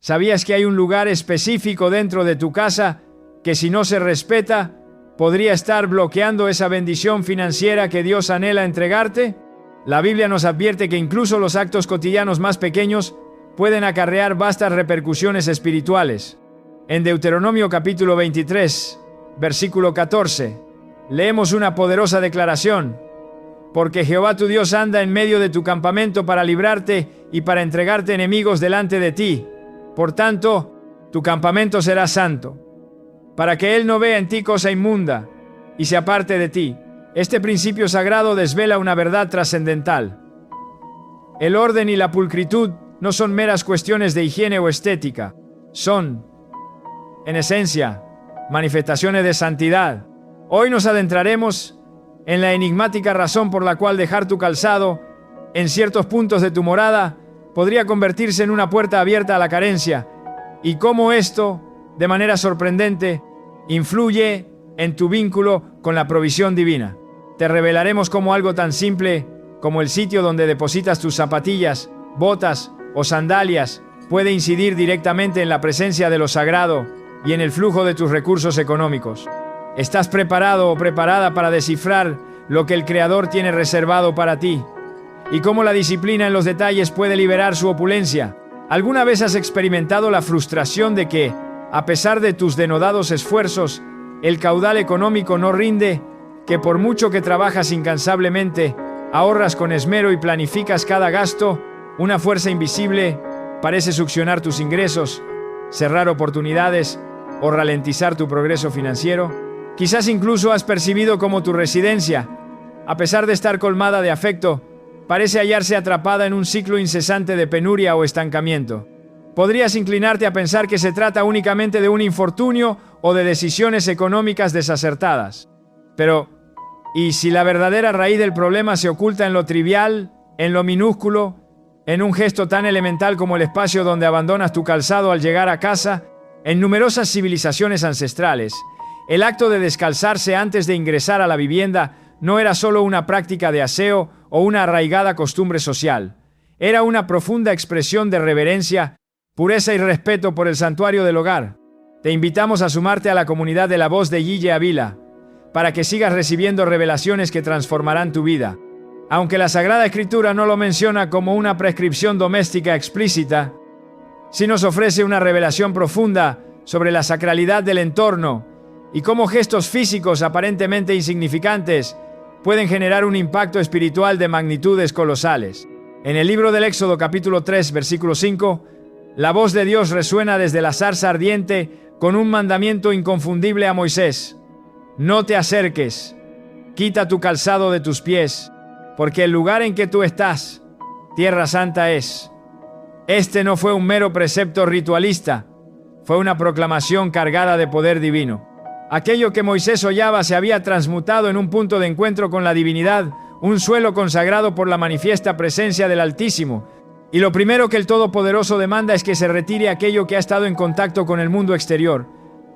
¿Sabías que hay un lugar específico dentro de tu casa que, si no se respeta, podría estar bloqueando esa bendición financiera que Dios anhela entregarte? La Biblia nos advierte que incluso los actos cotidianos más pequeños pueden acarrear vastas repercusiones espirituales. En Deuteronomio capítulo 23, versículo 14, leemos una poderosa declaración: porque Jehová tu Dios anda en medio de tu campamento para librarte y para entregarte enemigos delante de ti. Por tanto, tu campamento será santo, para que Él no vea en ti cosa inmunda y se aparte de ti. Este principio sagrado desvela una verdad trascendental. El orden y la pulcritud no son meras cuestiones de higiene o estética. Son, en esencia, manifestaciones de santidad. Hoy nos adentraremos en la enigmática razón por la cual dejar tu calzado en ciertos puntos de tu morada podría convertirse en una puerta abierta a la carencia, y cómo esto, de manera sorprendente, influye en tu vínculo con la provisión divina. Te revelaremos cómo algo tan simple como el sitio donde depositas tus zapatillas, botas o sandalias puede incidir directamente en la presencia de lo sagrado y en el flujo de tus recursos económicos. ¿Estás preparado o preparada para descifrar lo que el Creador tiene reservado para ti? ¿Y cómo la disciplina en los detalles puede liberar su opulencia? ¿Alguna vez has experimentado la frustración de que, a pesar de tus denodados esfuerzos, el caudal económico no rinde? Que por mucho que trabajas incansablemente, ahorras con esmero y planificas cada gasto, una fuerza invisible parece succionar tus ingresos, cerrar oportunidades o ralentizar tu progreso financiero? Quizás incluso has percibido como tu residencia, a pesar de estar colmada de afecto, parece hallarse atrapada en un ciclo incesante de penuria o estancamiento. Podrías inclinarte a pensar que se trata únicamente de un infortunio o de decisiones económicas desacertadas. Pero, ¿y si la verdadera raíz del problema se oculta en lo trivial, en lo minúsculo, en un gesto tan elemental como el espacio donde abandonas tu calzado al llegar a casa? En numerosas civilizaciones ancestrales, el acto de descalzarse antes de ingresar a la vivienda no era solo una práctica de aseo o una arraigada costumbre social. Era una profunda expresión de reverencia, pureza y respeto por el santuario del hogar. Te invitamos a sumarte a la comunidad de La Voz de Yille Avila, para que sigas recibiendo revelaciones que transformarán tu vida. Aunque la Sagrada Escritura no lo menciona como una prescripción doméstica explícita, sí nos ofrece una revelación profunda sobre la sacralidad del entorno y cómo gestos físicos aparentemente insignificantes pueden generar un impacto espiritual de magnitudes colosales. En el libro del Éxodo capítulo 3, versículo 5, la voz de Dios resuena desde la zarza ardiente con un mandamiento inconfundible a Moisés: no te acerques, quita tu calzado de tus pies, porque el lugar en que tú estás, tierra santa es. Este no fue un mero precepto ritualista, fue una proclamación cargada de poder divino. Aquello que Moisés hollaba se había transmutado en un punto de encuentro con la divinidad, un suelo consagrado por la manifiesta presencia del Altísimo. Y lo primero que el Todopoderoso demanda es que se retire aquello que ha estado en contacto con el mundo exterior,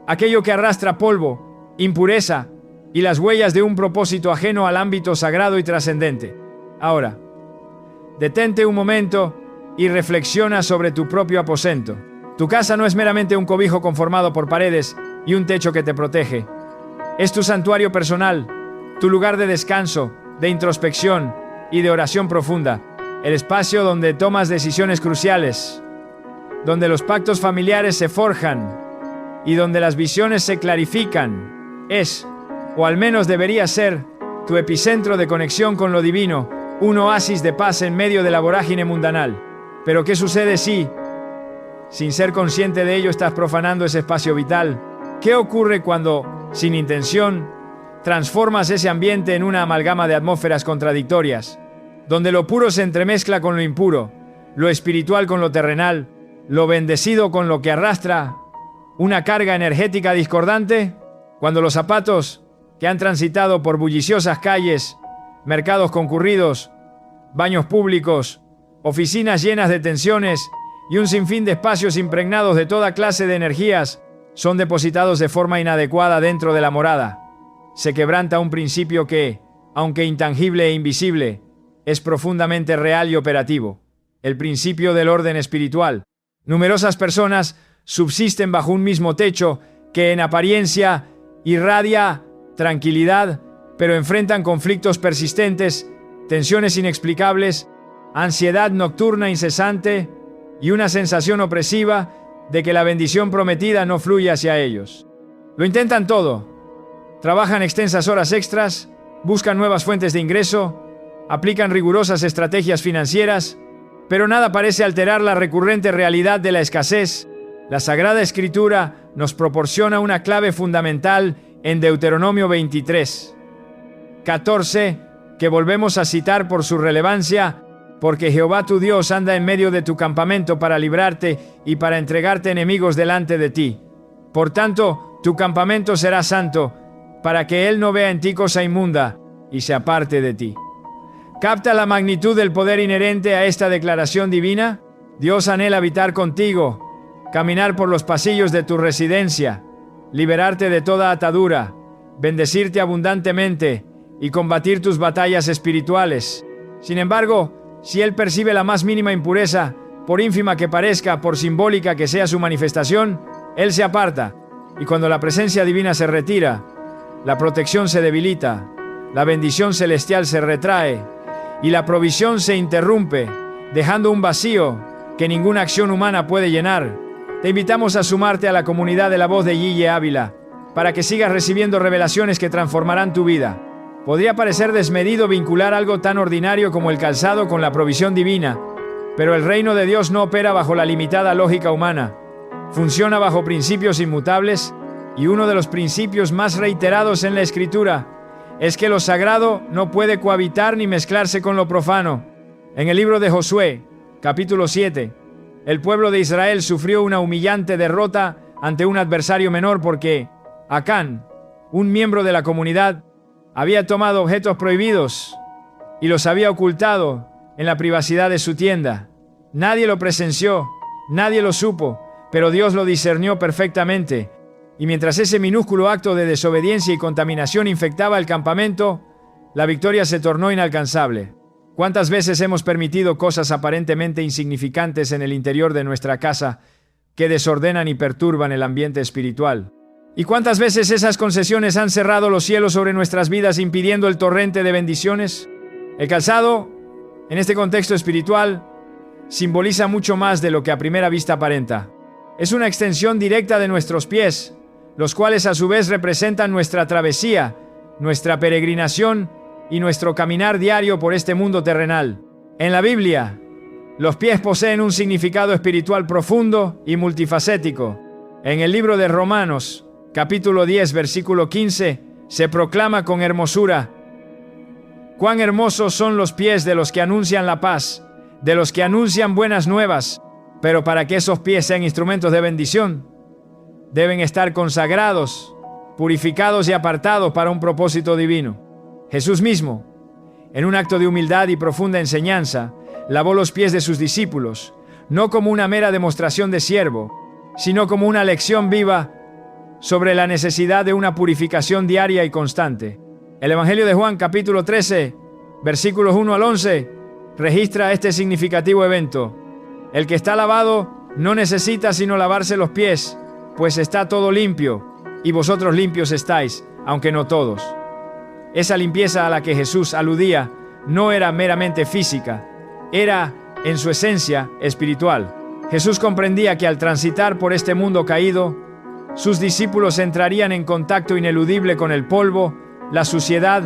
aquello que arrastra polvo, impureza y las huellas de un propósito ajeno al ámbito sagrado y trascendente. Ahora, detente un momento y reflexiona sobre tu propio aposento. Tu casa no es meramente un cobijo conformado por paredes y un techo que te protege. Es tu santuario personal, tu lugar de descanso, de introspección y de oración profunda. El espacio donde tomas decisiones cruciales, donde los pactos familiares se forjan y donde las visiones se clarifican. Es, o al menos debería ser, tu epicentro de conexión con lo divino, un oasis de paz en medio de la vorágine mundanal. Pero ¿qué sucede si, sin ser consciente de ello, estás profanando ese espacio vital? ¿Qué ocurre cuando, sin intención, transformas ese ambiente en una amalgama de atmósferas contradictorias, donde lo puro se entremezcla con lo impuro, lo espiritual con lo terrenal, lo bendecido con lo que arrastra una carga energética discordante? Cuando los zapatos que han transitado por bulliciosas calles, mercados concurridos, baños públicos, oficinas llenas de tensiones y un sinfín de espacios impregnados de toda clase de energías son depositados de forma inadecuada dentro de la morada, se quebranta un principio que, aunque intangible e invisible, es profundamente real y operativo: el principio del orden espiritual. Numerosas personas subsisten bajo un mismo techo que en apariencia irradia tranquilidad, pero enfrentan conflictos persistentes, tensiones inexplicables, ansiedad nocturna incesante y una sensación opresiva de que la bendición prometida no fluye hacia ellos. Lo intentan todo. Trabajan extensas horas extras, buscan nuevas fuentes de ingreso, aplican rigurosas estrategias financieras, pero nada parece alterar la recurrente realidad de la escasez. La Sagrada Escritura nos proporciona una clave fundamental en Deuteronomio 23:14, que volvemos a citar por su relevancia: porque Jehová tu Dios anda en medio de tu campamento para librarte y para entregarte enemigos delante de ti. Por tanto, tu campamento será santo, para que Él no vea en ti cosa inmunda y se aparte de ti. ¿Capta la magnitud del poder inherente a esta declaración divina? Dios anhela habitar contigo, caminar por los pasillos de tu residencia, liberarte de toda atadura, bendecirte abundantemente y combatir tus batallas espirituales. Sin embargo, si Él percibe la más mínima impureza, por ínfima que parezca, por simbólica que sea su manifestación, Él se aparta, y cuando la presencia divina se retira, la protección se debilita, la bendición celestial se retrae, y la provisión se interrumpe, dejando un vacío que ninguna acción humana puede llenar. Te invitamos a sumarte a la comunidad de la voz de Yille Ávila, para que sigas recibiendo revelaciones que transformarán tu vida. Podría parecer desmedido vincular algo tan ordinario como el calzado con la provisión divina, pero el reino de Dios no opera bajo la limitada lógica humana. Funciona bajo principios inmutables, y uno de los principios más reiterados en la Escritura es que lo sagrado no puede cohabitar ni mezclarse con lo profano. En el libro de Josué, capítulo 7, el pueblo de Israel sufrió una humillante derrota ante un adversario menor porque Acán, un miembro de la comunidad, había tomado objetos prohibidos y los había ocultado en la privacidad de su tienda. Nadie lo presenció, nadie lo supo, pero Dios lo discernió perfectamente. Y mientras ese minúsculo acto de desobediencia y contaminación infectaba el campamento, la victoria se tornó inalcanzable. ¿Cuántas veces hemos permitido cosas aparentemente insignificantes en el interior de nuestra casa que desordenan y perturban el ambiente espiritual? ¿Y cuántas veces esas concesiones han cerrado los cielos sobre nuestras vidas, impidiendo el torrente de bendiciones? El calzado, en este contexto espiritual, simboliza mucho más de lo que a primera vista aparenta. Es una extensión directa de nuestros pies, los cuales a su vez representan nuestra travesía, nuestra peregrinación y nuestro caminar diario por este mundo terrenal. En la Biblia, los pies poseen un significado espiritual profundo y multifacético. En el libro de Romanos, capítulo 10, versículo 15, se proclama con hermosura: «Cuán hermosos son los pies de los que anuncian la paz, de los que anuncian buenas nuevas». Pero para que esos pies sean instrumentos de bendición, deben estar consagrados, purificados y apartados para un propósito divino. Jesús mismo, en un acto de humildad y profunda enseñanza, lavó los pies de sus discípulos, no como una mera demostración de siervo, sino como una lección viva sobre la necesidad de una purificación diaria y constante. El Evangelio de Juan, capítulo 13, versículos 1 al 11, registra este significativo evento. El que está lavado no necesita sino lavarse los pies, pues está todo limpio, y vosotros limpios estáis, aunque no todos. Esa limpieza a la que Jesús aludía no era meramente física, era, en su esencia, espiritual. Jesús comprendía que al transitar por este mundo caído, sus discípulos entrarían en contacto ineludible con el polvo, la suciedad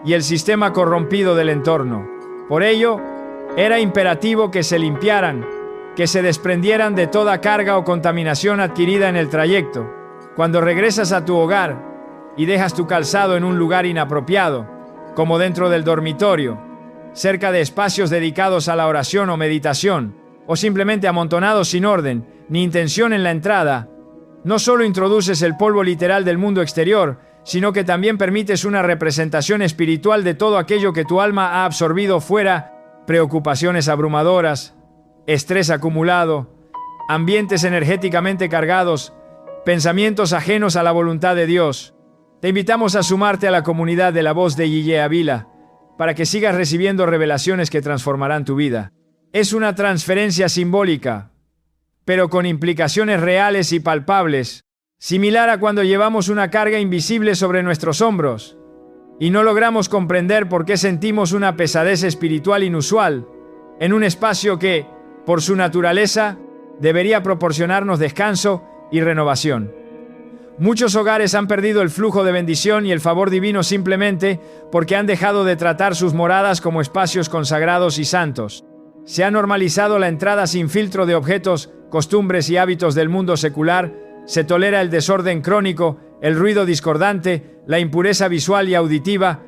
y el sistema corrompido del entorno. Por ello, era imperativo que se limpiaran, que se desprendieran de toda carga o contaminación adquirida en el trayecto. Cuando regresas a tu hogar y dejas tu calzado en un lugar inapropiado, como dentro del dormitorio, cerca de espacios dedicados a la oración o meditación, o simplemente amontonados sin orden ni intención en la entrada, no solo introduces el polvo literal del mundo exterior, sino que también permites una representación espiritual de todo aquello que tu alma ha absorbido fuera: preocupaciones abrumadoras, estrés acumulado, ambientes energéticamente cargados, pensamientos ajenos a la voluntad de Dios. Te invitamos a sumarte a la comunidad de la voz de Yille Ávila para que sigas recibiendo revelaciones que transformarán tu vida. Es una transferencia simbólica, pero con implicaciones reales y palpables, similar a cuando llevamos una carga invisible sobre nuestros hombros y no logramos comprender por qué sentimos una pesadez espiritual inusual en un espacio que, por su naturaleza, debería proporcionarnos descanso y renovación. Muchos hogares han perdido el flujo de bendición y el favor divino simplemente porque han dejado de tratar sus moradas como espacios consagrados y santos. Se ha normalizado la entrada sin filtro de objetos, costumbres y hábitos del mundo secular. Se tolera el desorden crónico, el ruido discordante, la impureza visual y auditiva,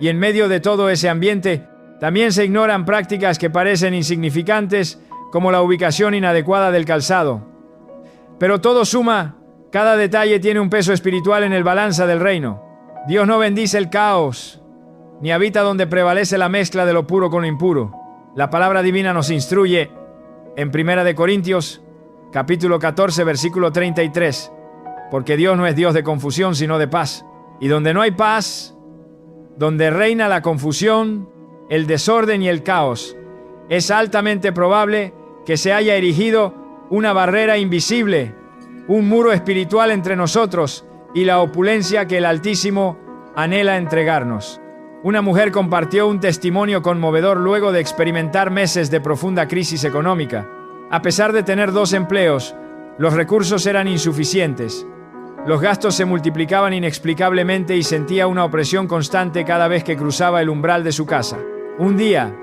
y en medio de todo ese ambiente, también se ignoran prácticas que parecen insignificantes, como la ubicación inadecuada del calzado. Pero todo suma, cada detalle tiene un peso espiritual en el balanza del reino. Dios no bendice el caos, ni habita donde prevalece la mezcla de lo puro con lo impuro. La palabra divina nos instruye en 1 Corintios, capítulo 14, versículo 33, porque Dios no es Dios de confusión, sino de paz. Y donde no hay paz, donde reina la confusión, el desorden y el caos, es altamente probable que se haya erigido una barrera invisible, un muro espiritual entre nosotros y la opulencia que el Altísimo anhela entregarnos. Una mujer compartió un testimonio conmovedor luego de experimentar meses de profunda crisis económica. A pesar de tener 2 empleos, los recursos eran insuficientes. Los gastos se multiplicaban inexplicablemente y sentía una opresión constante cada vez que cruzaba el umbral de su casa. Un día,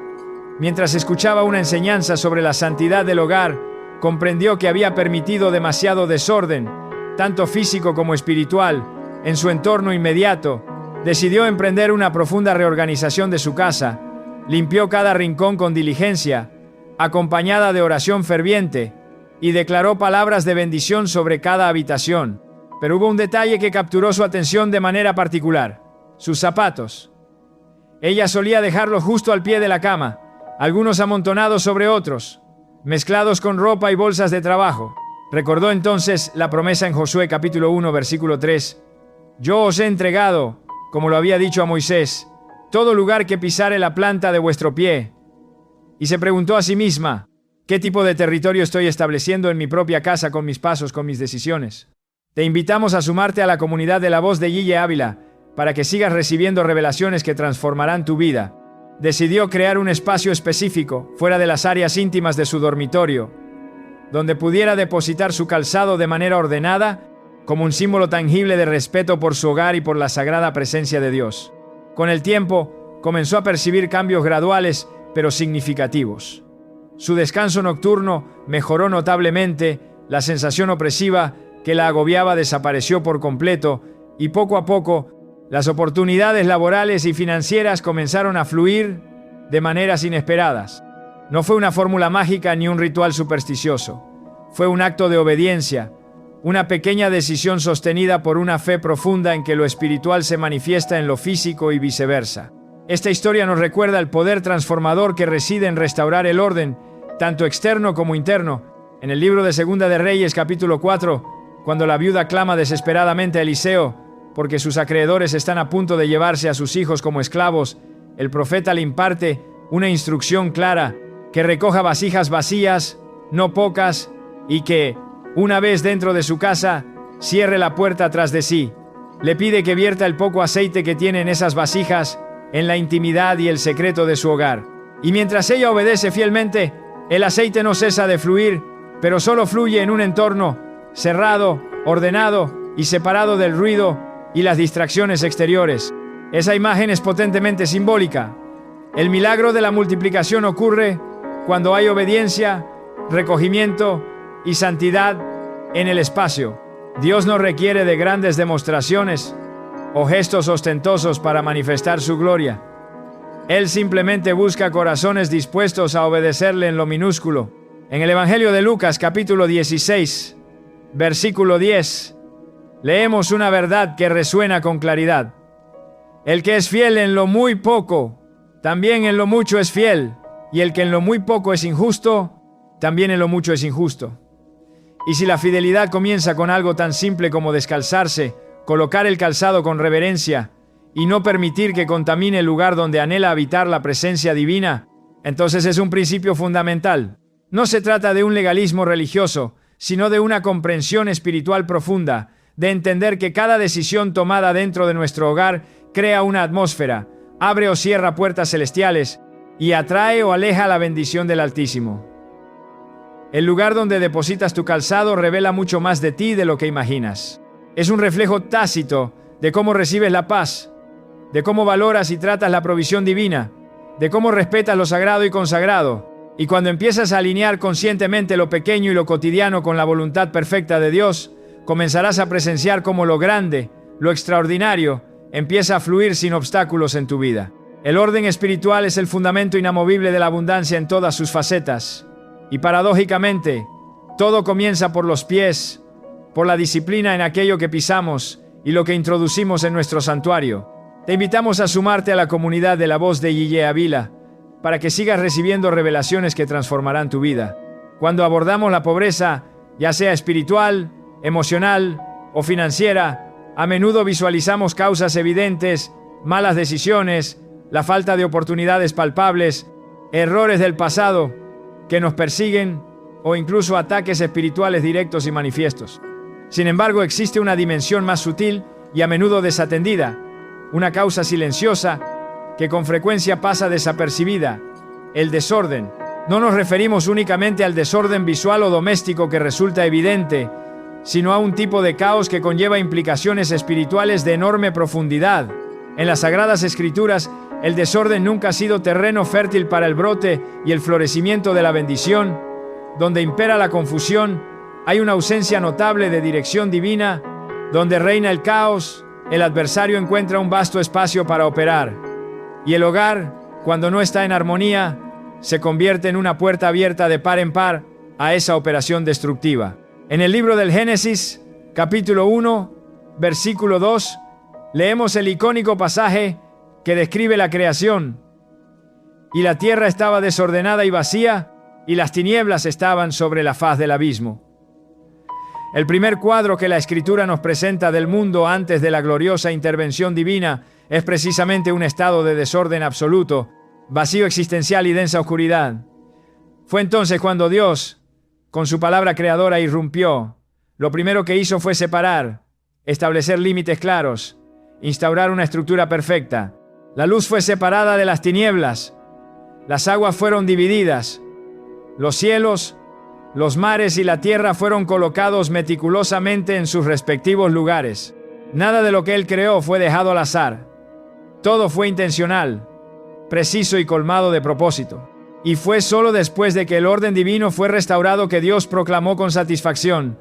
mientras escuchaba una enseñanza sobre la santidad del hogar, comprendió que había permitido demasiado desorden, tanto físico como espiritual, en su entorno inmediato. Decidió emprender una profunda reorganización de su casa. Limpió cada rincón con diligencia, acompañada de oración ferviente, y declaró palabras de bendición sobre cada habitación. Pero hubo un detalle que capturó su atención de manera particular: sus zapatos. Ella solía dejarlos justo al pie de la cama, algunos amontonados sobre otros, mezclados con ropa y bolsas de trabajo. Recordó entonces la promesa en Josué capítulo 1, versículo 3. Yo os he entregado, como lo había dicho a Moisés, todo lugar que pisare la planta de vuestro pie. Y se preguntó a sí misma, ¿qué tipo de territorio estoy estableciendo en mi propia casa con mis pasos, con mis decisiones? Te invitamos a sumarte a la comunidad de La Voz de Guille Ávila para que sigas recibiendo revelaciones que transformarán tu vida. Decidió crear un espacio específico, fuera de las áreas íntimas de su dormitorio, donde pudiera depositar su calzado de manera ordenada, como un símbolo tangible de respeto por su hogar y por la sagrada presencia de Dios. Con el tiempo, comenzó a percibir cambios graduales, pero significativos. Su descanso nocturno mejoró notablemente, la sensación opresiva que la agobiaba desapareció por completo, y poco a poco, las oportunidades laborales y financieras comenzaron a fluir de maneras inesperadas. No fue una fórmula mágica ni un ritual supersticioso. Fue un acto de obediencia, una pequeña decisión sostenida por una fe profunda en que lo espiritual se manifiesta en lo físico y viceversa. Esta historia nos recuerda el poder transformador que reside en restaurar el orden, tanto externo como interno. En el libro de Segunda de Reyes, capítulo 4, cuando la viuda clama desesperadamente a Eliseo, porque sus acreedores están a punto de llevarse a sus hijos como esclavos, el profeta le imparte una instrucción clara: que recoja vasijas vacías, no pocas, y que, una vez dentro de su casa, cierre la puerta tras de sí. Le pide que vierta el poco aceite que tiene en esas vasijas en la intimidad y el secreto de su hogar. Y mientras ella obedece fielmente, el aceite no cesa de fluir, pero solo fluye en un entorno cerrado, ordenado y separado del ruido y las distracciones exteriores. Esa imagen es potentemente simbólica. El milagro de la multiplicación ocurre cuando hay obediencia, recogimiento y santidad en el espacio. Dios no requiere de grandes demostraciones o gestos ostentosos para manifestar su gloria. Él simplemente busca corazones dispuestos a obedecerle en lo minúsculo. En el Evangelio de Lucas, capítulo 16, versículo 10, leemos una verdad que resuena con claridad. El que es fiel en lo muy poco, también en lo mucho es fiel, y el que en lo muy poco es injusto, también en lo mucho es injusto. Y si la fidelidad comienza con algo tan simple como descalzarse, colocar el calzado con reverencia y no permitir que contamine el lugar donde anhela habitar la presencia divina, entonces es un principio fundamental. No se trata de un legalismo religioso, sino de una comprensión espiritual profunda, de entender que cada decisión tomada dentro de nuestro hogar crea una atmósfera, abre o cierra puertas celestiales y atrae o aleja la bendición del Altísimo. El lugar donde depositas tu calzado revela mucho más de ti de lo que imaginas. Es un reflejo tácito de cómo recibes la paz, de cómo valoras y tratas la provisión divina, de cómo respetas lo sagrado y consagrado. Y cuando empiezas a alinear conscientemente lo pequeño y lo cotidiano con la voluntad perfecta de Dios, comenzarás a presenciar cómo lo grande, lo extraordinario, empieza a fluir sin obstáculos en tu vida. El orden espiritual es el fundamento inamovible de la abundancia en todas sus facetas. Y paradójicamente, todo comienza por los pies, por la disciplina en aquello que pisamos y lo que introducimos en nuestro santuario. Te invitamos a sumarte a la comunidad de la voz de Yeye Avila, para que sigas recibiendo revelaciones que transformarán tu vida. Cuando abordamos la pobreza, ya sea espiritual, emocional o financiera, a menudo visualizamos causas evidentes, malas decisiones, la falta de oportunidades palpables, errores del pasado que nos persiguen o incluso ataques espirituales directos y manifiestos. Sin embargo, existe una dimensión más sutil y a menudo desatendida, una causa silenciosa que con frecuencia pasa desapercibida: el desorden. No nos referimos únicamente al desorden visual o doméstico que resulta evidente, sino a un tipo de caos que conlleva implicaciones espirituales de enorme profundidad. En las Sagradas Escrituras, el desorden nunca ha sido terreno fértil para el brote y el florecimiento de la bendición. Donde impera la confusión, hay una ausencia notable de dirección divina. Donde reina el caos, el adversario encuentra un vasto espacio para operar. Y el hogar, cuando no está en armonía, se convierte en una puerta abierta de par en par a esa operación destructiva. En el libro del Génesis, capítulo 1, versículo 2, leemos el icónico pasaje que describe la creación. Y la tierra estaba desordenada y vacía, y las tinieblas estaban sobre la faz del abismo. El primer cuadro que la Escritura nos presenta del mundo antes de la gloriosa intervención divina es precisamente un estado de desorden absoluto, vacío existencial y densa oscuridad. Fue entonces cuando Dios, con su palabra creadora, irrumpió. Lo primero que hizo fue separar, establecer límites claros, instaurar una estructura perfecta. La luz fue separada de las tinieblas, las aguas fueron divididas, los cielos, los mares y la tierra fueron colocados meticulosamente en sus respectivos lugares. Nada de lo que Él creó fue dejado al azar. Todo fue intencional, preciso y colmado de propósito. Y fue solo después de que el orden divino fue restaurado que Dios proclamó con satisfacción: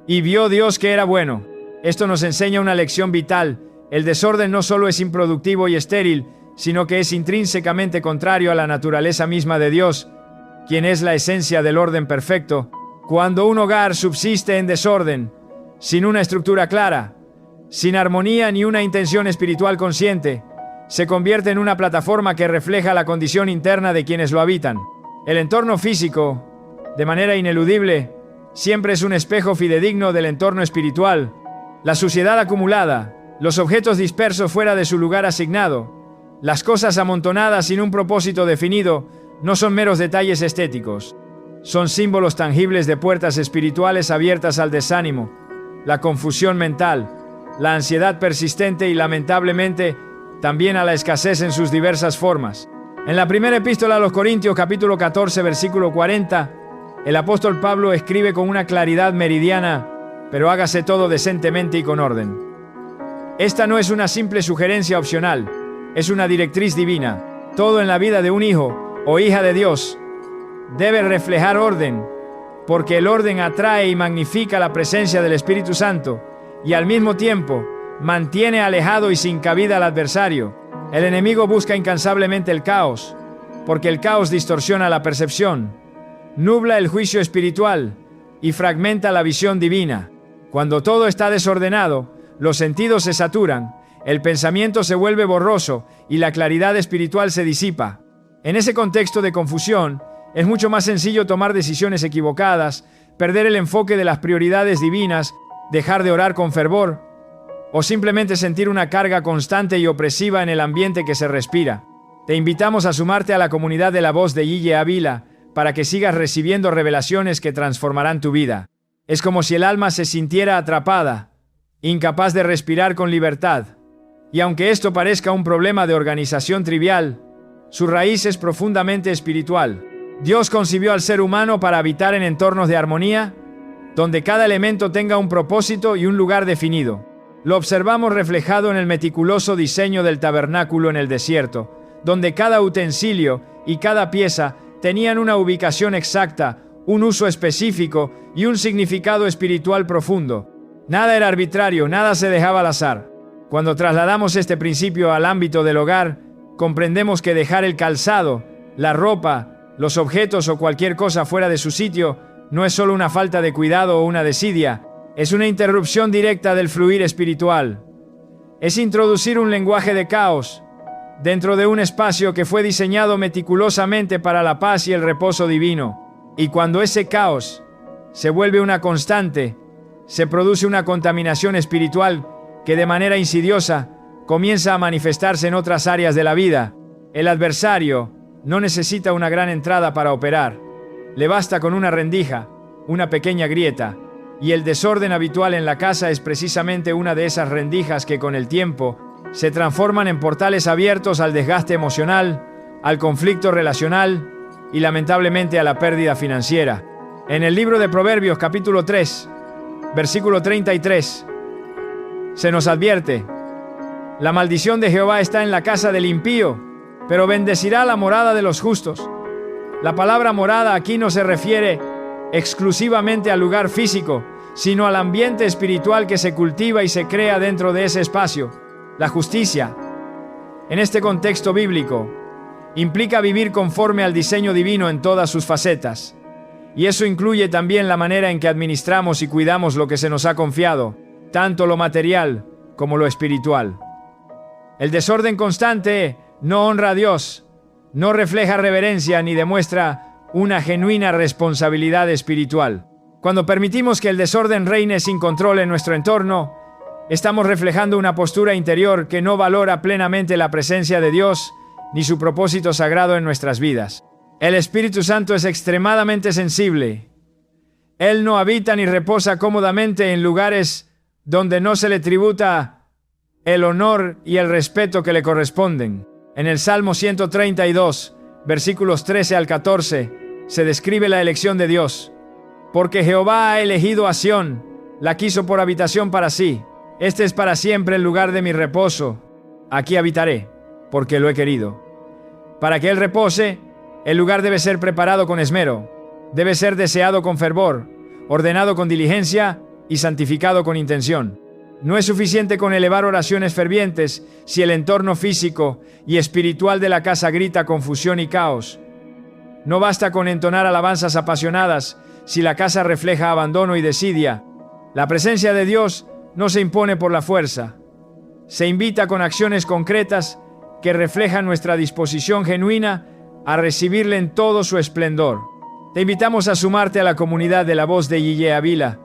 y vio Dios que era bueno. Esto nos enseña una lección vital. El desorden no solo es improductivo y estéril, sino que es intrínsecamente contrario a la naturaleza misma de Dios, quien es la esencia del orden perfecto. Cuando un hogar subsiste en desorden, sin una estructura clara, sin armonía ni una intención espiritual consciente, se convierte en una plataforma que refleja la condición interna de quienes lo habitan. El entorno físico, de manera ineludible, siempre es un espejo fidedigno del entorno espiritual. La suciedad acumulada, los objetos dispersos fuera de su lugar asignado, las cosas amontonadas sin un propósito definido, no son meros detalles estéticos. Son símbolos tangibles de puertas espirituales abiertas al desánimo, la confusión mental, la ansiedad persistente y, lamentablemente, también a la escasez en sus diversas formas. En la primera epístola a los Corintios, capítulo 14, versículo 40, el apóstol Pablo escribe con una claridad meridiana: pero hágase todo decentemente y con orden. Esta no es una simple sugerencia opcional, es una directriz divina. Todo en la vida de un hijo o hija de Dios debe reflejar orden, porque el orden atrae y magnifica la presencia del Espíritu Santo y al mismo tiempo mantiene alejado y sin cabida al adversario. El enemigo busca incansablemente el caos, porque el caos distorsiona la percepción, nubla el juicio espiritual y fragmenta la visión divina. Cuando todo está desordenado, los sentidos se saturan, el pensamiento se vuelve borroso y la claridad espiritual se disipa. En ese contexto de confusión, es mucho más sencillo tomar decisiones equivocadas, perder el enfoque de las prioridades divinas, dejar de orar con fervor, o simplemente sentir una carga constante y opresiva en el ambiente que se respira. Te invitamos a sumarte a la comunidad de la voz de Yeye Avila, para que sigas recibiendo revelaciones que transformarán tu vida. Es como si el alma se sintiera atrapada, incapaz de respirar con libertad. Y aunque esto parezca un problema de organización trivial, su raíz es profundamente espiritual. Dios concibió al ser humano para habitar en entornos de armonía, donde cada elemento tenga un propósito y un lugar definido. Lo observamos reflejado en el meticuloso diseño del tabernáculo en el desierto, donde cada utensilio y cada pieza tenían una ubicación exacta, un uso específico y un significado espiritual profundo. Nada era arbitrario, nada se dejaba al azar. Cuando trasladamos este principio al ámbito del hogar, comprendemos que dejar el calzado, la ropa, los objetos o cualquier cosa fuera de su sitio no es solo una falta de cuidado o una desidia, es una interrupción directa del fluir espiritual. Es introducir un lenguaje de caos dentro de un espacio que fue diseñado meticulosamente para la paz y el reposo divino. Y cuando ese caos se vuelve una constante, se produce una contaminación espiritual que de manera insidiosa comienza a manifestarse en otras áreas de la vida. El adversario no necesita una gran entrada para operar. Le basta con una rendija, una pequeña grieta, y el desorden habitual en la casa es precisamente una de esas rendijas que con el tiempo se transforman en portales abiertos al desgaste emocional, al conflicto relacional y lamentablemente a la pérdida financiera. En el libro de Proverbios capítulo 3, versículo 33, se nos advierte: la maldición de Jehová está en la casa del impío, pero bendecirá la morada de los justos. La palabra morada aquí no se refiere exclusivamente al lugar físico, sino al ambiente espiritual que se cultiva y se crea dentro de ese espacio. La justicia, en este contexto bíblico, implica vivir conforme al diseño divino en todas sus facetas. Y eso incluye también la manera en que administramos y cuidamos lo que se nos ha confiado, tanto lo material como lo espiritual. El desorden constante no honra a Dios, no refleja reverencia ni demuestra una genuina responsabilidad espiritual. Cuando permitimos que el desorden reine sin control en nuestro entorno, estamos reflejando una postura interior que no valora plenamente la presencia de Dios ni su propósito sagrado en nuestras vidas. El Espíritu Santo es extremadamente sensible. Él no habita ni reposa cómodamente en lugares donde no se le tributa el honor y el respeto que le corresponden. En el Salmo 132, versículos 13 al 14, se describe la elección de Dios. Porque Jehová ha elegido a Sión, la quiso por habitación para sí. Este es para siempre el lugar de mi reposo. Aquí habitaré, porque lo he querido. Para que Él repose, el lugar debe ser preparado con esmero, debe ser deseado con fervor, ordenado con diligencia y santificado con intención. No es suficiente con elevar oraciones fervientes si el entorno físico y espiritual de la casa grita confusión y caos. No basta con entonar alabanzas apasionadas si la casa refleja abandono y desidia. La presencia de Dios no se impone por la fuerza. Se invita con acciones concretas que reflejan nuestra disposición genuina a recibirle en todo su esplendor. Te invitamos a sumarte a la comunidad de la voz de Yeye Avila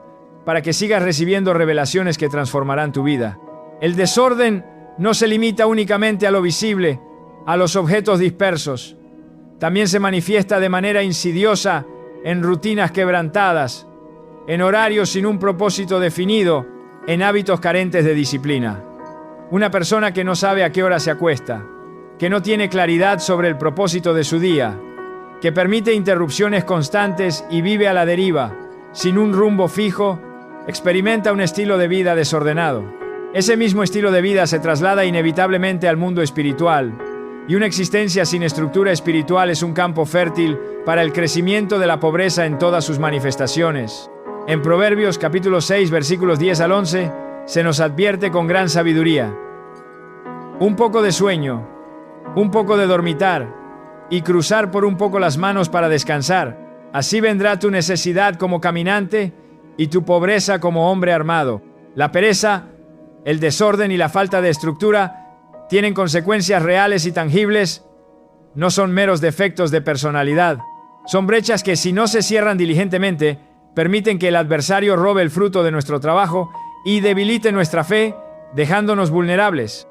para que sigas recibiendo revelaciones que transformarán tu vida. El desorden no se limita únicamente a lo visible, a los objetos dispersos. También se manifiesta de manera insidiosa en rutinas quebrantadas, en horarios sin un propósito definido, en hábitos carentes de disciplina. Una persona que no sabe a qué hora se acuesta, que no tiene claridad sobre el propósito de su día, que permite interrupciones constantes y vive a la deriva, sin un rumbo fijo, experimenta un estilo de vida desordenado. Ese mismo estilo de vida se traslada inevitablemente al mundo espiritual, y una existencia sin estructura espiritual es un campo fértil para el crecimiento de la pobreza en todas sus manifestaciones. En Proverbios capítulo 6, versículos 10 al 11, se nos advierte con gran sabiduría: un poco de sueño, un poco de dormitar, y cruzar por un poco las manos para descansar. Así vendrá tu necesidad como caminante y tu pobreza como hombre armado. La pereza, el desorden y la falta de estructura tienen consecuencias reales y tangibles. No son meros defectos de personalidad. Son brechas que, si no se cierran diligentemente, permiten que el adversario robe el fruto de nuestro trabajo y debilite nuestra fe, dejándonos vulnerables.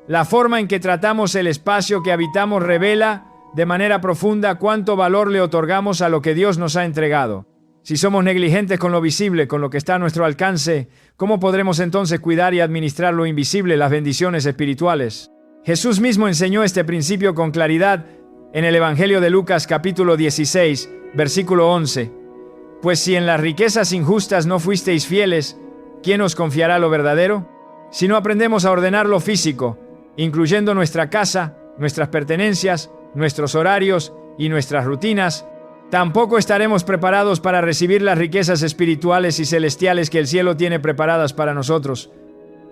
La forma en que tratamos el espacio que habitamos revela de manera profunda cuánto valor le otorgamos a lo que Dios nos ha entregado. Si somos negligentes con lo visible, con lo que está a nuestro alcance, ¿cómo podremos entonces cuidar y administrar lo invisible, las bendiciones espirituales? Jesús mismo enseñó este principio con claridad en el Evangelio de Lucas capítulo 16, versículo 11. Pues si en las riquezas injustas no fuisteis fieles, ¿quién os confiará lo verdadero? Si no aprendemos a ordenar lo físico, incluyendo nuestra casa, nuestras pertenencias, nuestros horarios y nuestras rutinas, tampoco estaremos preparados para recibir las riquezas espirituales y celestiales que el cielo tiene preparadas para nosotros.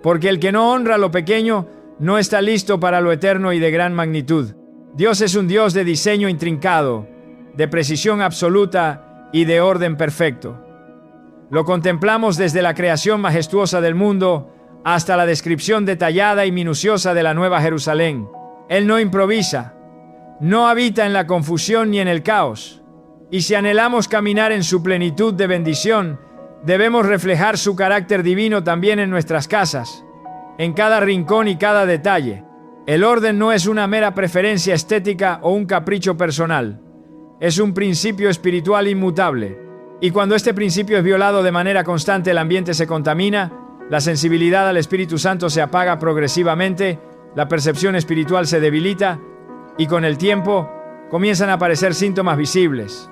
Porque el que no honra lo pequeño no está listo para lo eterno y de gran magnitud. Dios es un Dios de diseño intrincado, de precisión absoluta y de orden perfecto. Lo contemplamos desde la creación majestuosa del mundo hasta la descripción detallada y minuciosa de la Nueva Jerusalén. Él no improvisa, no habita en la confusión ni en el caos. Y si anhelamos caminar en su plenitud de bendición, debemos reflejar su carácter divino también en nuestras casas, en cada rincón y cada detalle. El orden no es una mera preferencia estética o un capricho personal. Es un principio espiritual inmutable. Y cuando este principio es violado de manera constante, el ambiente se contamina, la sensibilidad al Espíritu Santo se apaga progresivamente, la percepción espiritual se debilita y con el tiempo comienzan a aparecer síntomas visibles.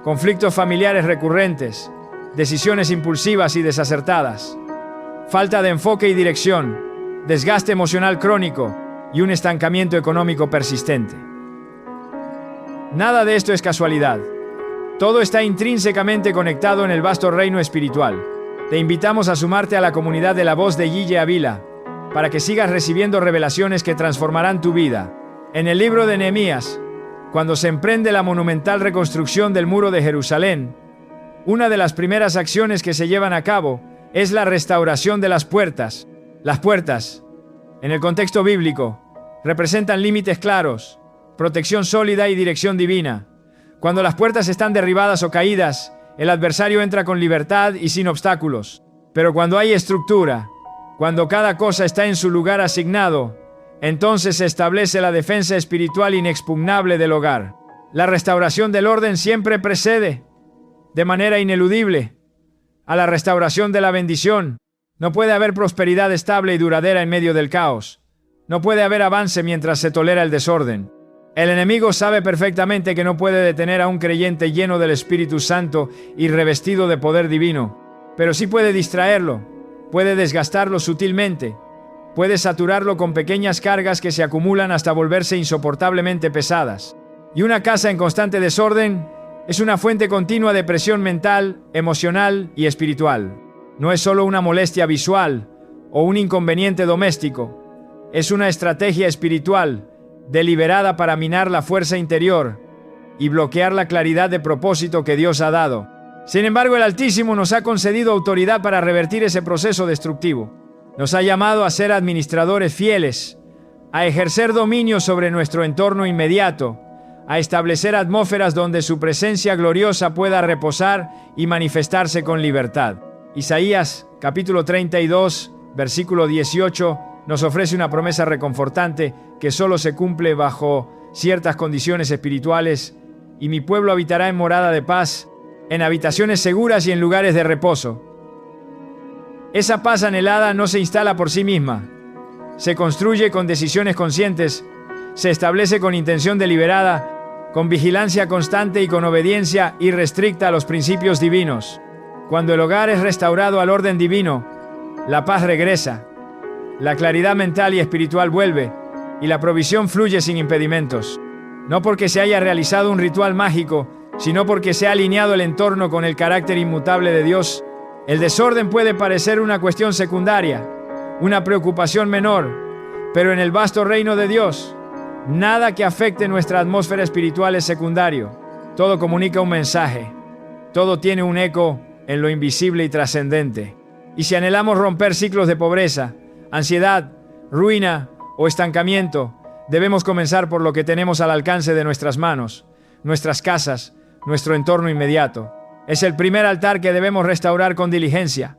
Conflictos familiares recurrentes, decisiones impulsivas y desacertadas, falta de enfoque y dirección, desgaste emocional crónico y un estancamiento económico persistente. Nada de esto es casualidad. Todo está intrínsecamente conectado en el vasto reino espiritual. Te invitamos a sumarte a la comunidad de la voz de Guille Ávila para que sigas recibiendo revelaciones que transformarán tu vida. En el libro de Nehemías, cuando se emprende la monumental reconstrucción del muro de Jerusalén, una de las primeras acciones que se llevan a cabo es la restauración de las puertas. Las puertas, en el contexto bíblico, representan límites claros, protección sólida y dirección divina. Cuando las puertas están derribadas o caídas, el adversario entra con libertad y sin obstáculos. Pero cuando hay estructura, cuando cada cosa está en su lugar asignado, entonces se establece la defensa espiritual inexpugnable del hogar. La restauración del orden siempre precede, de manera ineludible, a la restauración de la bendición. No puede haber prosperidad estable y duradera en medio del caos. No puede haber avance mientras se tolera el desorden. El enemigo sabe perfectamente que no puede detener a un creyente lleno del Espíritu Santo y revestido de poder divino, pero sí puede distraerlo, puede desgastarlo sutilmente, puede saturarlo con pequeñas cargas que se acumulan hasta volverse insoportablemente pesadas. Y una casa en constante desorden es una fuente continua de presión mental, emocional y espiritual. No es solo una molestia visual o un inconveniente doméstico, es una estrategia espiritual deliberada para minar la fuerza interior y bloquear la claridad de propósito que Dios ha dado. Sin embargo, el Altísimo nos ha concedido autoridad para revertir ese proceso destructivo. Nos ha llamado a ser administradores fieles, a ejercer dominio sobre nuestro entorno inmediato, a establecer atmósferas donde su presencia gloriosa pueda reposar y manifestarse con libertad. Isaías, capítulo 32, versículo 18, nos ofrece una promesa reconfortante que solo se cumple bajo ciertas condiciones espirituales, y mi pueblo habitará en morada de paz, en habitaciones seguras y en lugares de reposo. Esa paz anhelada no se instala por sí misma, se construye con decisiones conscientes, se establece con intención deliberada, con vigilancia constante y con obediencia irrestricta a los principios divinos. Cuando el hogar es restaurado al orden divino, la paz regresa, la claridad mental y espiritual vuelve, y la provisión fluye sin impedimentos. No porque se haya realizado un ritual mágico, sino porque se ha alineado el entorno con el carácter inmutable de Dios. El desorden puede parecer una cuestión secundaria, una preocupación menor, pero en el vasto reino de Dios, nada que afecte nuestra atmósfera espiritual es secundario. Todo comunica un mensaje, todo tiene un eco en lo invisible y trascendente. Y si anhelamos romper ciclos de pobreza, ansiedad, ruina o estancamiento, debemos comenzar por lo que tenemos al alcance de nuestras manos, nuestras casas, nuestro entorno inmediato. Es el primer altar que debemos restaurar con diligencia,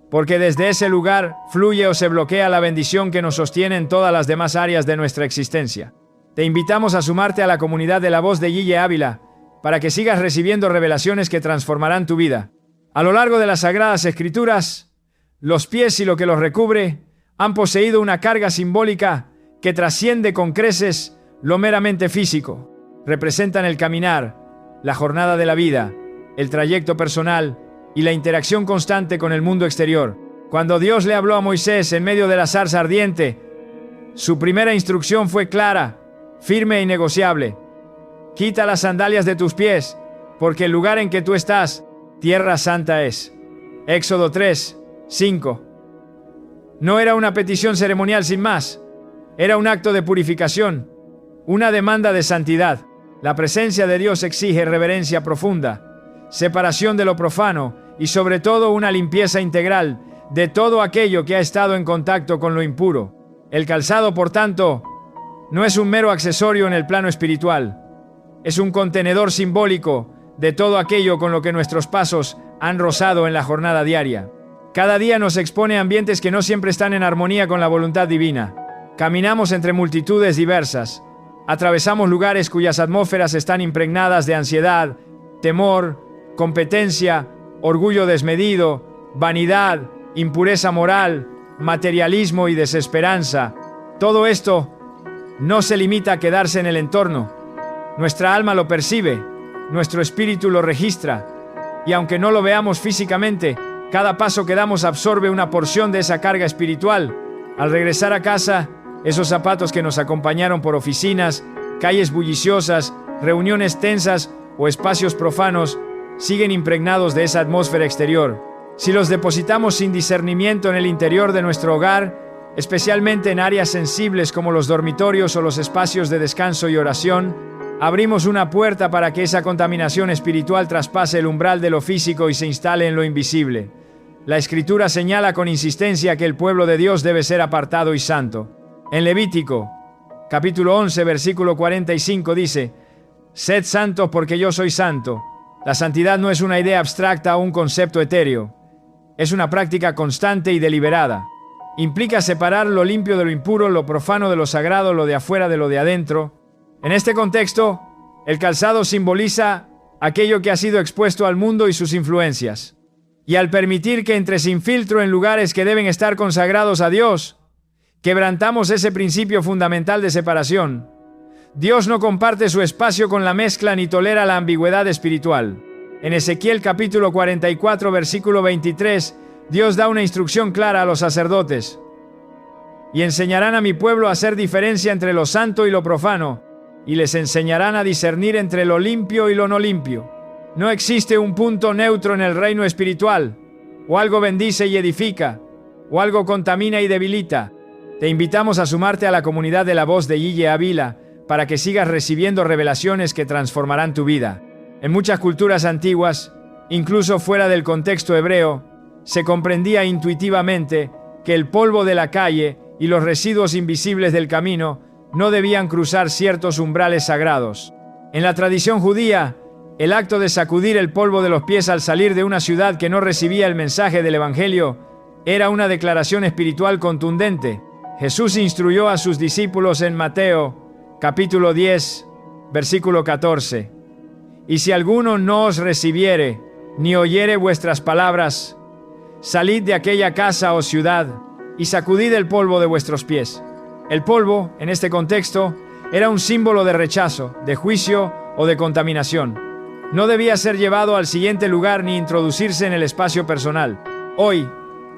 porque desde ese lugar fluye o se bloquea la bendición que nos sostiene en todas las demás áreas de nuestra existencia. Te invitamos a sumarte a la comunidad de la voz de Guille Ávila para que sigas recibiendo revelaciones que transformarán tu vida. A lo largo de las Sagradas Escrituras, los pies y lo que los recubre han poseído una carga simbólica que trasciende con creces lo meramente físico. Representan el caminar, la jornada de la vida, el trayecto personal y la interacción constante con el mundo exterior. Cuando Dios le habló a Moisés en medio de la zarza ardiente, su primera instrucción fue clara, firme e innegociable. Quita las sandalias de tus pies, porque el lugar en que tú estás, tierra santa es. Éxodo 3, 5. No era una petición ceremonial sin más. Era un acto de purificación, una demanda de santidad. La presencia de Dios exige reverencia profunda, separación de lo profano y sobre todo una limpieza integral de todo aquello que ha estado en contacto con lo impuro. El calzado, por tanto, no es un mero accesorio en el plano espiritual. Es un contenedor simbólico de todo aquello con lo que nuestros pasos han rozado en la jornada diaria. Cada día nos expone a ambientes que no siempre están en armonía con la voluntad divina. Caminamos entre multitudes diversas. Atravesamos lugares cuyas atmósferas están impregnadas de ansiedad, temor, competencia, orgullo desmedido, vanidad, impureza moral, materialismo y desesperanza. Todo esto no se limita a quedarse en el entorno. Nuestra alma lo percibe, nuestro espíritu lo registra, y aunque no lo veamos físicamente, cada paso que damos absorbe una porción de esa carga espiritual. Al regresar a casa, esos zapatos que nos acompañaron por oficinas, calles bulliciosas, reuniones tensas o espacios profanos, siguen impregnados de esa atmósfera exterior. Si los depositamos sin discernimiento en el interior de nuestro hogar, especialmente en áreas sensibles como los dormitorios o los espacios de descanso y oración, abrimos una puerta para que esa contaminación espiritual traspase el umbral de lo físico y se instale en lo invisible. La Escritura señala con insistencia que el pueblo de Dios debe ser apartado y santo. En Levítico, capítulo 11, versículo 45 dice: «Sed santos porque yo soy santo». La santidad no es una idea abstracta o un concepto etéreo. Es una práctica constante y deliberada. Implica separar lo limpio de lo impuro, lo profano de lo sagrado, lo de afuera de lo de adentro. En este contexto, el calzado simboliza aquello que ha sido expuesto al mundo y sus influencias. Y al permitir que entre sin filtro en lugares que deben estar consagrados a Dios, quebrantamos ese principio fundamental de separación. Dios no comparte su espacio con la mezcla ni tolera la ambigüedad espiritual. En Ezequiel capítulo 44, versículo 23, Dios da una instrucción clara a los sacerdotes. «Y enseñarán a mi pueblo a hacer diferencia entre lo santo y lo profano, y les enseñarán a discernir entre lo limpio y lo no limpio». No existe un punto neutro en el reino espiritual. O algo bendice y edifica, o algo contamina y debilita. Te invitamos a sumarte a la comunidad de La Voz de Yille Ávila para que sigas recibiendo revelaciones que transformarán tu vida. En muchas culturas antiguas, incluso fuera del contexto hebreo, se comprendía intuitivamente que el polvo de la calle y los residuos invisibles del camino no debían cruzar ciertos umbrales sagrados. En la tradición judía, el acto de sacudir el polvo de los pies al salir de una ciudad que no recibía el mensaje del Evangelio era una declaración espiritual contundente. Jesús instruyó a sus discípulos en Mateo, capítulo 10, versículo 14. «Y si alguno no os recibiere, ni oyere vuestras palabras, salid de aquella casa o ciudad, y sacudid el polvo de vuestros pies». El polvo, en este contexto, era un símbolo de rechazo, de juicio o de contaminación. No debía ser llevado al siguiente lugar ni introducirse en el espacio personal. Hoy,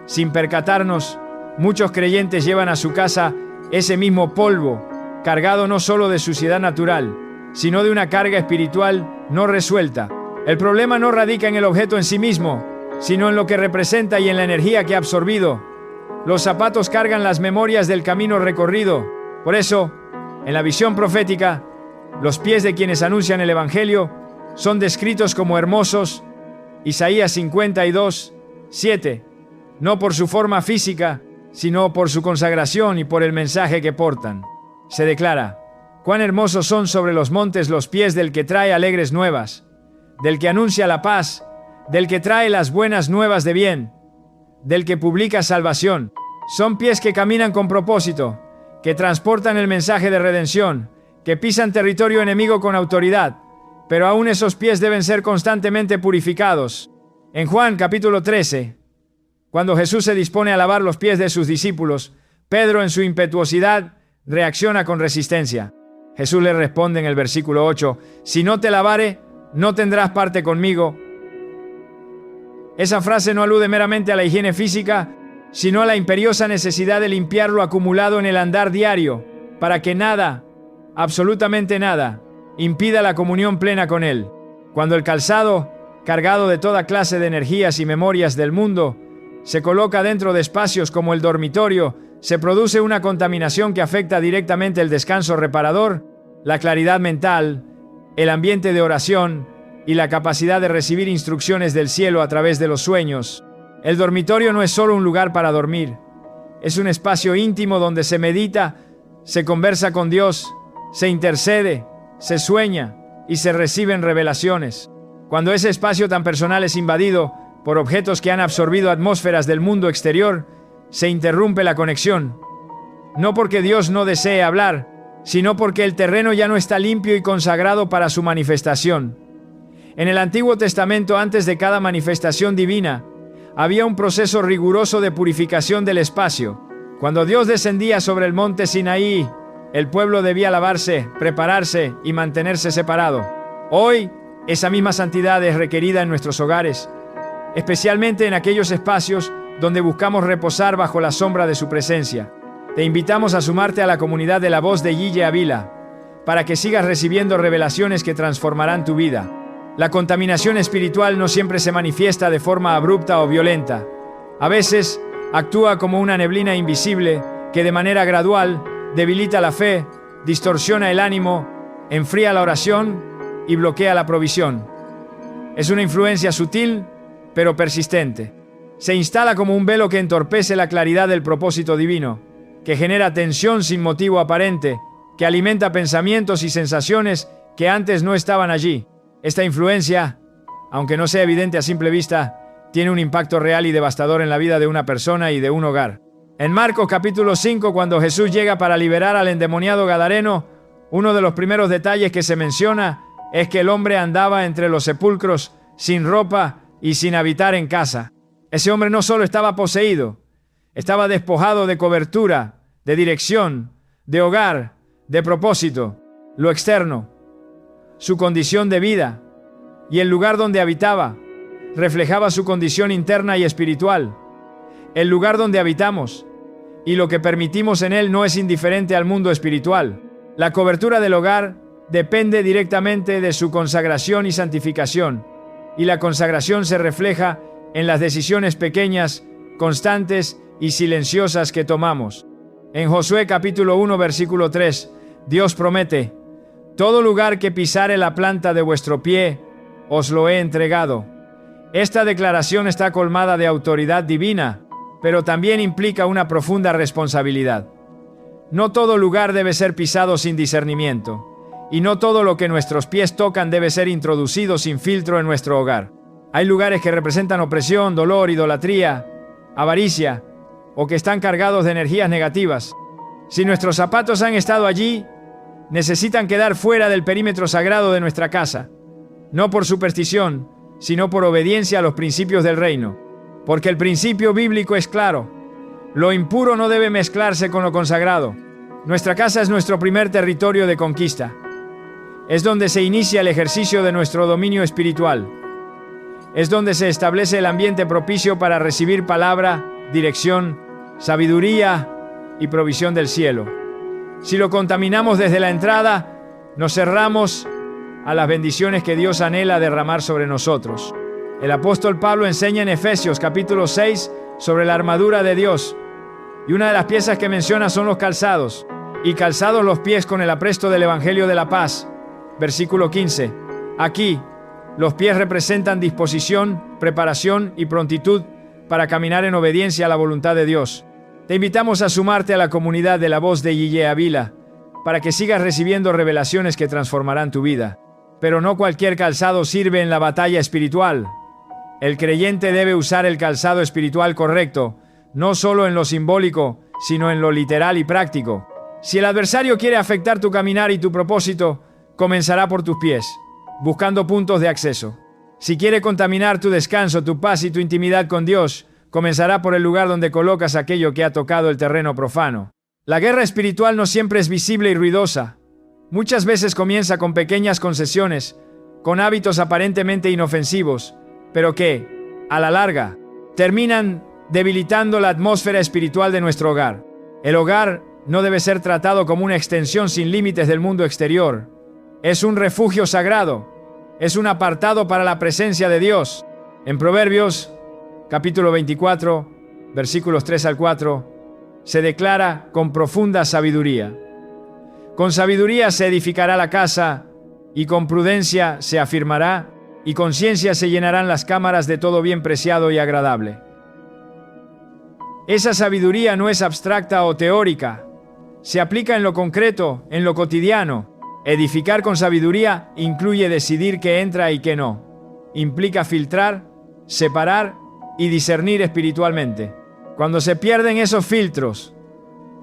sin percatarnos, muchos creyentes llevan a su casa ese mismo polvo, cargado no solo de suciedad natural, sino de una carga espiritual no resuelta. El problema no radica en el objeto en sí mismo, sino en lo que representa y en la energía que ha absorbido. Los zapatos cargan las memorias del camino recorrido. Por eso, en la visión profética, los pies de quienes anuncian el Evangelio son descritos como hermosos, Isaías 52, 7, no por su forma física, sino por su consagración y por el mensaje que portan. Se declara: «Cuán hermosos son sobre los montes los pies del que trae alegres nuevas, del que anuncia la paz, del que trae las buenas nuevas de bien, del que publica salvación». Son pies que caminan con propósito, que transportan el mensaje de redención, que pisan territorio enemigo con autoridad, pero aún esos pies deben ser constantemente purificados. En Juan capítulo 13, cuando Jesús se dispone a lavar los pies de sus discípulos, Pedro en su impetuosidad reacciona con resistencia. Jesús le responde en el versículo 8, «Si no te lavare, no tendrás parte conmigo». Esa frase no alude meramente a la higiene física, sino a la imperiosa necesidad de limpiar lo acumulado en el andar diario, para que nada, absolutamente nada, impida la comunión plena con Él. Cuando el calzado, cargado de toda clase de energías y memorias del mundo, se coloca dentro de espacios como el dormitorio, se produce una contaminación que afecta directamente el descanso reparador, la claridad mental, el ambiente de oración y la capacidad de recibir instrucciones del cielo a través de los sueños. El dormitorio no es solo un lugar para dormir, es un espacio íntimo donde se medita, se conversa con Dios, se intercede, se sueña y se reciben revelaciones. Cuando ese espacio tan personal es invadido por objetos que han absorbido atmósferas del mundo exterior, se interrumpe la conexión. No porque Dios no desee hablar, sino porque el terreno ya no está limpio y consagrado para su manifestación. En el Antiguo Testamento, antes de cada manifestación divina, había un proceso riguroso de purificación del espacio. Cuando Dios descendía sobre el monte Sinaí, el pueblo debía lavarse, prepararse y mantenerse separado. Hoy, esa misma santidad es requerida en nuestros hogares, especialmente en aquellos espacios donde buscamos reposar bajo la sombra de su presencia. Te invitamos a sumarte a la comunidad de La Voz de Guille Ávila, para que sigas recibiendo revelaciones que transformarán tu vida. La contaminación espiritual no siempre se manifiesta de forma abrupta o violenta. A veces, actúa como una neblina invisible que de manera gradual debilita la fe, distorsiona el ánimo, enfría la oración y bloquea la provisión. Es una influencia sutil, pero persistente. Se instala como un velo que entorpece la claridad del propósito divino, que genera tensión sin motivo aparente, que alimenta pensamientos y sensaciones que antes no estaban allí. Esta influencia, aunque no sea evidente a simple vista, tiene un impacto real y devastador en la vida de una persona y de un hogar. En Marcos capítulo 5, cuando Jesús llega para liberar al endemoniado gadareno, uno de los primeros detalles que se menciona es que el hombre andaba entre los sepulcros sin ropa y sin habitar en casa. Ese hombre no solo estaba poseído, estaba despojado de cobertura, de dirección, de hogar, de propósito, lo externo, su condición de vida y el lugar donde habitaba reflejaba su condición interna y espiritual. El lugar donde habitamos y lo que permitimos en él no es indiferente al mundo espiritual. La cobertura del hogar depende directamente de su consagración y santificación, y la consagración se refleja en las decisiones pequeñas, constantes y silenciosas que tomamos. En Josué capítulo 1 versículo 3, Dios promete: «Todo lugar que pisare la planta de vuestro pie, os lo he entregado». Esta declaración está colmada de autoridad divina, pero también implica una profunda responsabilidad. No todo lugar debe ser pisado sin discernimiento, y no todo lo que nuestros pies tocan debe ser introducido sin filtro en nuestro hogar. Hay lugares que representan opresión, dolor, idolatría, avaricia, o que están cargados de energías negativas. Si nuestros zapatos han estado allí, necesitan quedar fuera del perímetro sagrado de nuestra casa, no por superstición, sino por obediencia a los principios del reino. Porque el principio bíblico es claro: lo impuro no debe mezclarse con lo consagrado. Nuestra casa es nuestro primer territorio de conquista. Es donde se inicia el ejercicio de nuestro dominio espiritual. Es donde se establece el ambiente propicio para recibir palabra, dirección, sabiduría y provisión del cielo. Si lo contaminamos desde la entrada, nos cerramos a las bendiciones que Dios anhela derramar sobre nosotros. El apóstol Pablo enseña en Efesios capítulo 6 sobre la armadura de Dios, y una de las piezas que menciona son los calzados, y calzados los pies con el apresto del Evangelio de la paz. Versículo 15. Aquí, los pies representan disposición, preparación y prontitud para caminar en obediencia a la voluntad de Dios. Te invitamos a sumarte a la comunidad de La Voz de Guille Ávila para que sigas recibiendo revelaciones que transformarán tu vida. Pero no cualquier calzado sirve en la batalla espiritual. El creyente debe usar el calzado espiritual correcto, no solo en lo simbólico, sino en lo literal y práctico. Si el adversario quiere afectar tu caminar y tu propósito, comenzará por tus pies. buscando puntos de acceso. Si quiere contaminar tu descanso, tu paz y tu intimidad con Dios, comenzará por el lugar donde colocas aquello que ha tocado el terreno profano. La guerra espiritual no siempre es visible y ruidosa. Muchas veces comienza con pequeñas concesiones, con hábitos aparentemente inofensivos, pero que, a la larga, terminan debilitando la atmósfera espiritual de nuestro hogar. El hogar no debe ser tratado como una extensión sin límites del mundo exterior. Es un refugio sagrado. Es un apartado para la presencia de Dios. En Proverbios, capítulo 24, versículos 3 al 4, se declara con profunda sabiduría: con sabiduría se edificará la casa, y con prudencia se afirmará, y con ciencia se llenarán las cámaras de todo bien preciado y agradable. Esa sabiduría no es abstracta o teórica. Se aplica en lo concreto, en lo cotidiano. Edificar con sabiduría incluye decidir qué entra y qué no. Implica filtrar, separar y discernir espiritualmente. Cuando se pierden esos filtros,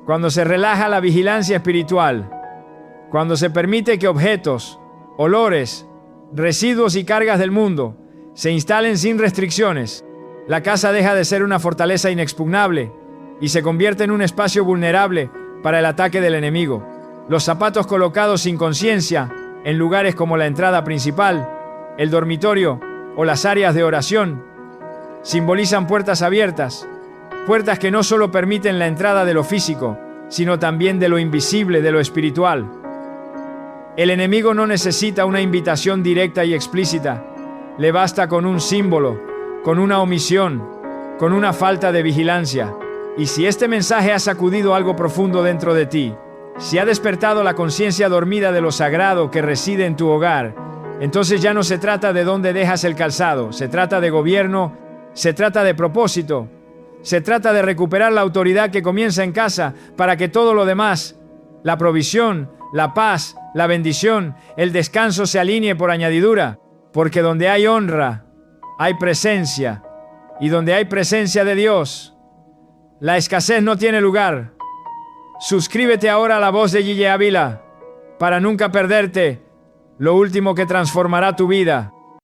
cuando se relaja la vigilancia espiritual, cuando se permite que objetos, olores, residuos y cargas del mundo se instalen sin restricciones, la casa deja de ser una fortaleza inexpugnable y se convierte en un espacio vulnerable para el ataque del enemigo. Los zapatos colocados sin conciencia en lugares como la entrada principal, el dormitorio o las áreas de oración simbolizan puertas abiertas, puertas que no solo permiten la entrada de lo físico, sino también de lo invisible, de lo espiritual. El enemigo no necesita una invitación directa y explícita. Le basta con un símbolo, con una omisión, con una falta de vigilancia. Y si este mensaje ha sacudido algo profundo dentro de ti, si ha despertado la conciencia dormida de lo sagrado que reside en tu hogar, entonces ya no se trata de dónde dejas el calzado, se trata de gobierno, se trata de propósito, se trata de recuperar la autoridad que comienza en casa para que todo lo demás, la provisión, la paz, la bendición, el descanso se alinee por añadidura, porque donde hay honra, hay presencia, y donde hay presencia de Dios, la escasez no tiene lugar. Suscríbete ahora a La Voz de Gille Ávila para nunca perderte lo último que transformará tu vida.